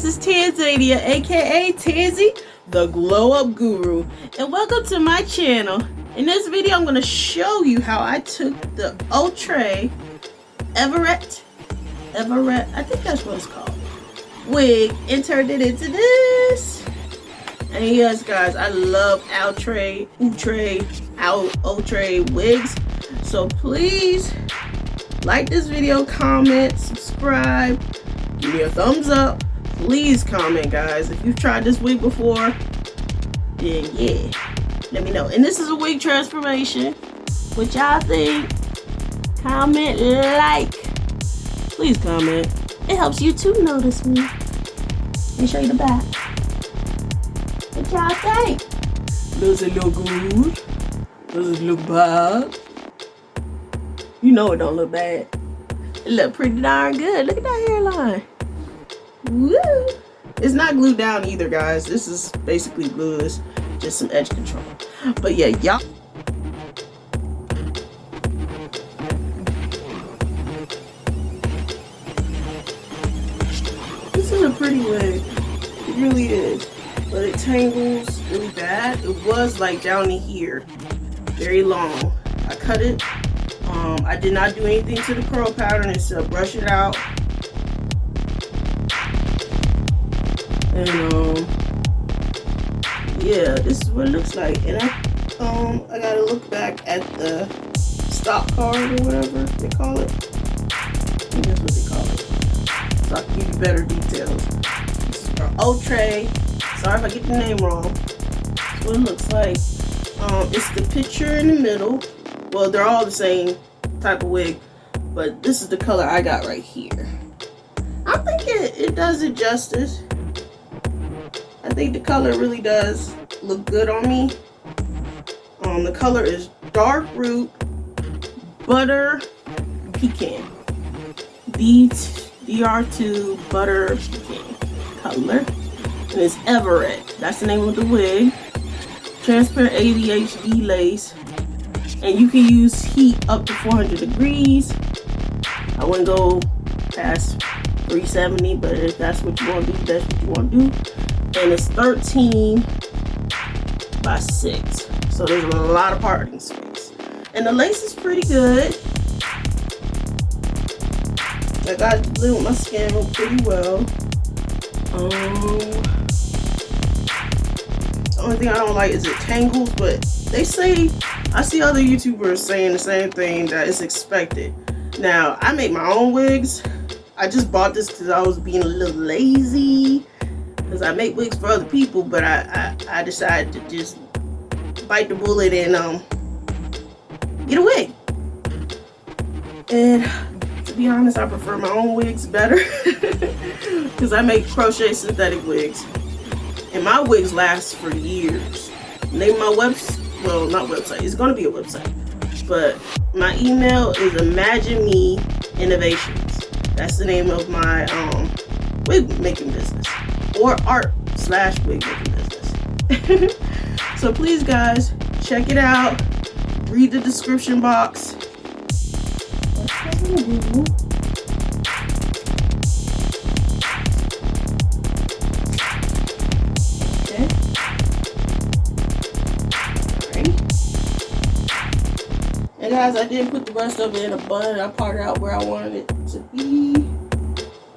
this is Tanzania, aka Tanzy, the Glow Up Guru, and welcome to my channel. In this video, I'm going to show you how I took the Outre, Everette, I think that's what it's called, wig, and turned it into this. And yes, guys, I love Outre wigs. So please like this video, comment, subscribe, give me a thumbs up. Please comment, guys. If you've tried this wig before, then yeah, let me know. And this is a wig transformation. What y'all think? Comment, like. Please comment. It helps YouTube notice me. Let me show you the back. What y'all think? Does it look good? Does it look bad? You know it don't look bad. It look pretty darn good. Look at that hairline. Woo! It's not glued down either, guys. This is basically glueless, just some edge control. But yeah, y'all. This is a pretty wig. It really is. But it tangles really bad. It was like down to here. Very long. I cut it. I did not do anything to the curl pattern except brush it out. And yeah, this is what it looks like. And I gotta look back at the stock card or whatever they call it. I think that's what they call it. So I can give you better details. This is for Outre. Sorry if I get the name wrong. That's what it looks like. It's the picture in the middle. Well, they're all the same type of wig, but this is the color I got right here. I think it does it justice. I think the color really does look good on me. The color is dark root butter pecan. DR2 butter pecan color. And it's Everete. That's the name of the wig. Transparent ADHD lace. And you can use heat up to 400 degrees. I wouldn't go past 370, but if that's what you want to do, that's what you want to do. And it's 13 by 6. So there's a lot of parting space. And the lace is pretty good. I got to deal with my skin pretty well. The only thing I don't like is it tangles, but they say, I see other YouTubers saying the same thing, that it's expected. Now, I make my own wigs. I just bought this because I was being a little lazy. Because I make wigs for other people, but I decided to just bite the bullet and get a wig. And to be honest, I prefer my own wigs better. Because I make crochet synthetic wigs. And my wigs last for years. Name of my website, well, not website, it's going to be a website. But my email is Imaginemeinnovations. That's the name of my wig making business. Or art/wig making business. So please, guys, check it out. Read the description box. And guys, I did put the rest of it in a bun. I parted out where I wanted it to be.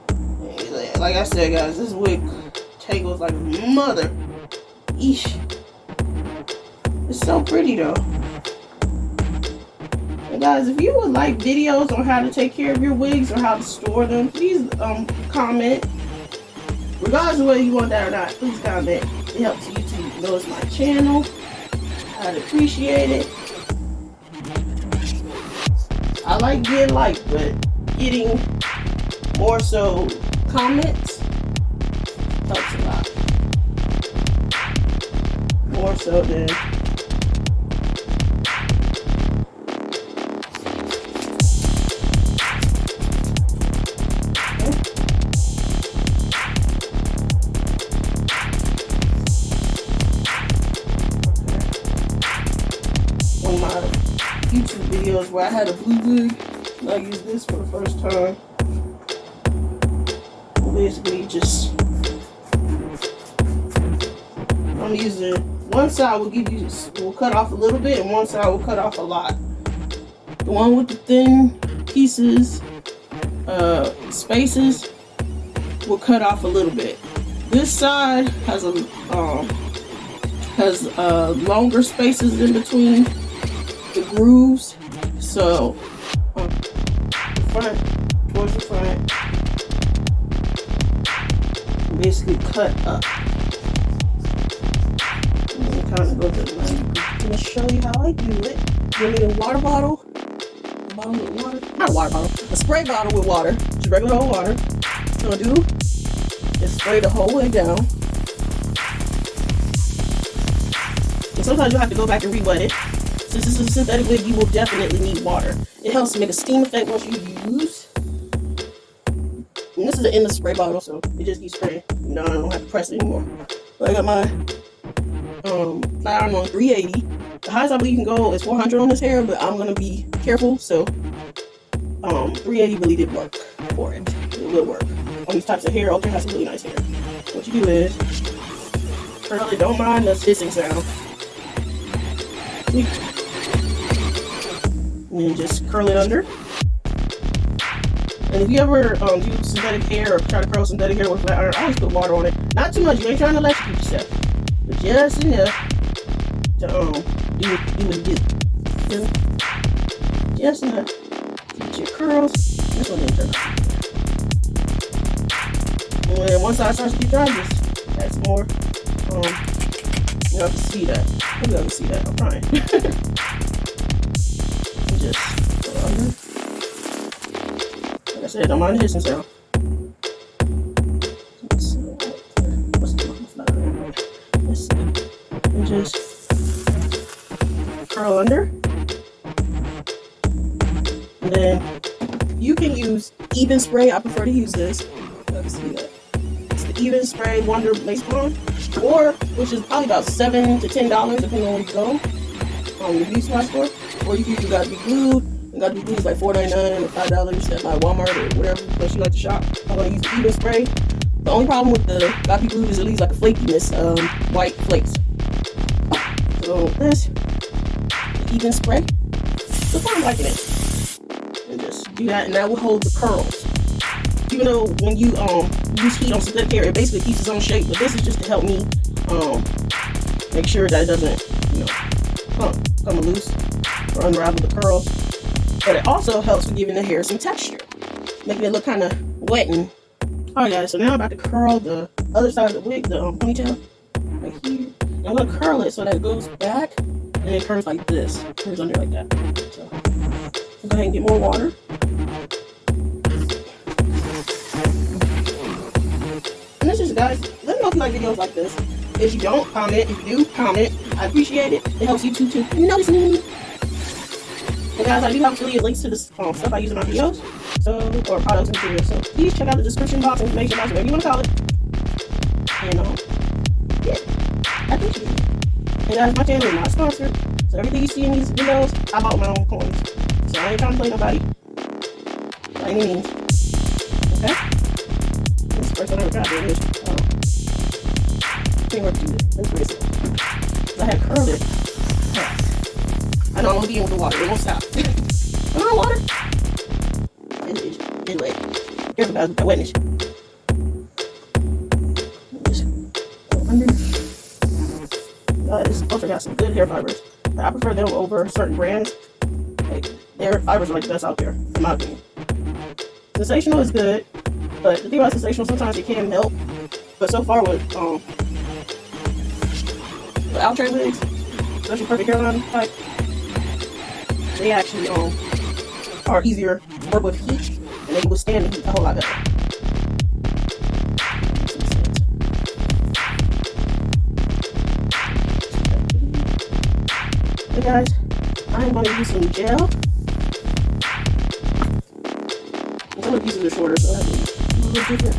And like I said, guys, this wig tangles like a mother. Eesh. It's so pretty though. And guys, if you would like videos on how to take care of your wigs or how to store them, please comment. Regardless of whether you want that or not, please comment. It helps YouTube know it's my channel. I'd appreciate it. I like getting liked, but getting more so comments helps a lot. More so than one of my YouTube videos where I had a blue wig and I used this for the first time. Basically just I'm using one side will cut off a little bit, and one side will cut off a lot. The one with the thin pieces, spaces, will cut off a little bit. This side has longer spaces in between the grooves, so towards the front, basically cut up. And kind of go to the line. I'm gonna show you how I do it. You need a water bottle. A bottle with water. Not a water bottle. A spray bottle with water. Just regular old water. What I'm gonna do is spray the whole way down. And sometimes you'll have to go back and re-wet it. Since this is a synthetic wig, you will definitely need water. It helps to make a steam effect once you use. And this is the end of the spray bottle, so it just keeps spraying. You know, I don't have to press it anymore. But I got my flat iron on 380. The highest I believe you can go is 400 on this hair, but I'm gonna be careful. So 380 really did work for it. It will work on these types of hair. Outre has some really nice hair. What you do is curl it. Don't mind the hissing sound. And then just curl it under. And if you ever do synthetic hair or try to curl synthetic hair with flat iron, I always put water on it. Not too much. You ain't trying to electrocute yourself, but just enough to do what you do. Just enough to get your curls. This one didn't turn out. And then once I start to get dry, just add some more. You have to see that. Maybe I can see that. I'm trying. Just go under. Like I said, don't mind the hissing sound. Let's see. What's the flat iron? Let's see. And just curl under. And then you can use even spray. I prefer to use this. You can see that. It's the even spray Wonder Lace Bond. Or, which is probably about $7 to $10 depending on where you go. The beauty supply store. Or you can use Got to Be Glued. And Got to Be Glued is like $4.99 or $5 at my Walmart or whatever place you like to shop. I'm going to use the even spray. The only problem with the Got to Be Glued is it leaves like a flakiness, white flakes. So this, the even spray. So I'm liking it. And just do that, and that will hold the curls. Even though when you use heat on synthetic hair, it basically keeps its own shape, but this is just to help me make sure that it doesn't, you know, come loose or unravel the curls. But it also helps with giving the hair some texture, making it look kind of wet. And alright guys, so now I'm about to curl the other side of the wig, the ponytail, right here. And I'm gonna curl it so that it goes back and it curves like this, curves under like that. So go ahead and get more water. And this is, guys, let me know if you like videos like this. If you don't, comment. If you do, comment. I appreciate it. It helps YouTube to notice me. And guys, I do have affiliate links to this stuff I use in my videos, so, or products and materials. So please check out the description box, information box, whatever you want to call it. And yeah, I appreciate it. And guys, my channel is not sponsored, so everything you see in these videos, I bought my own coins. So I ain't trying to play nobody by any means. Okay? This is the first time I ever tried doing this. I can't work to do it. That's crazy. I had curled it. I know I'm gonna be in with the water. It won't stop. Come on, water. It's wet. Careful guys with that wetness. Just go under. This Outre got some good hair fibers. I prefer them over certain brands. Like, their fibers are like the best out there, in my opinion. Sensational is good, but the thing about Sensational, sometimes it can melt. But so far with the Outre wigs, especially perfect hairline type, they actually are easier to work with heat, and they withstand the heat a whole lot better. Hey guys, I'm going to use some gel. Some of the pieces are shorter, so I have to be a little different.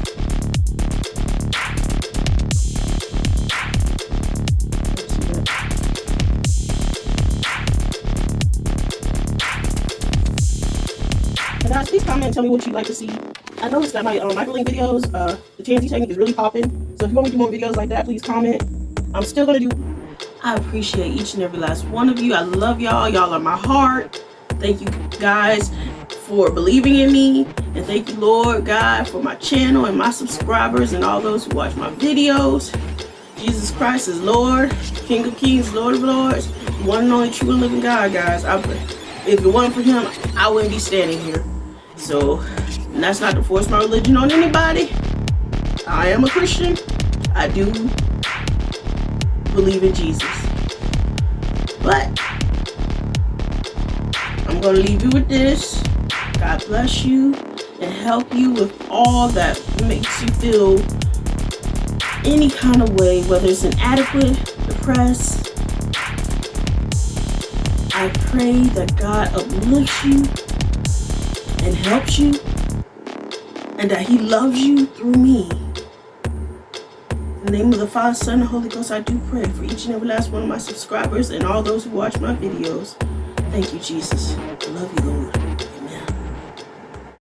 And guys, please comment and tell me what you'd like to see. I noticed that my Microlink videos, the Tanzy technique is really popping. So if you want me to do more videos like that, please comment. I'm still gonna do. I appreciate each and every last one of you. I love y'all. Y'all are my heart. Thank you guys for believing in me, and thank you, Lord God, for my channel and my subscribers and all those who watch my videos. Jesus Christ is Lord, King of Kings, Lord of Lords, one and only true and living God, guys. If it wasn't for him, I wouldn't be standing here. So, and that's not to force my religion on anybody. I am a Christian. I do believe in Jesus. But I'm going to leave you with this. God bless you and help you with all that makes you feel any kind of way, whether it's inadequate, depressed. I pray that God uplifts you and helps you, and that he loves you through me. In the name of the Father, Son, and Holy Ghost, I do pray for each and every last one of my subscribers and all those who watch my videos. Thank you, Jesus. I love you, Lord.